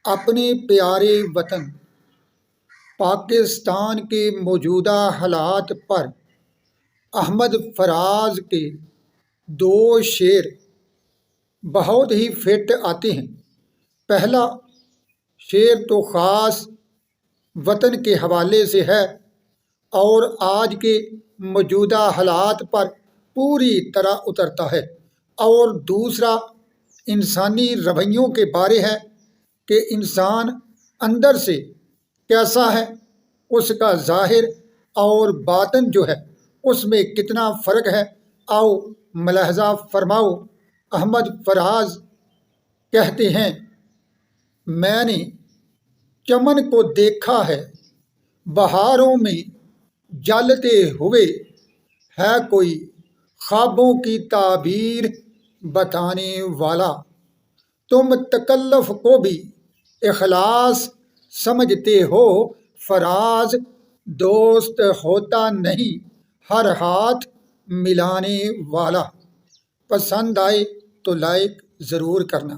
اپنے پیارے وطن پاکستان کے موجودہ حالات پر احمد فراز کے دو شعر بہت ہی فٹ آتے ہیں۔ پہلا شعر تو خاص وطن کے حوالے سے ہے اور آج کے موجودہ حالات پر پوری طرح اترتا ہے، اور دوسرا انسانی رویوں کے بارے ہے کہ انسان اندر سے کیسا ہے، اس کا ظاہر اور باطن جو ہے اس میں کتنا فرق ہے۔ آؤ ملاحظہ فرماؤ۔ احمد فراز کہتے ہیں، میں نے چمن کو دیکھا ہے بہاروں میں جلتے ہوئے، ہے کوئی خوابوں کی تعبیر بتانے والا۔ تم تکلف کو بھی اخلاص سمجھتے ہو، فراز دوست ہوتا نہیں ہر ہاتھ ملانے والا۔ پسند آئے تو لائک ضرور کرنا۔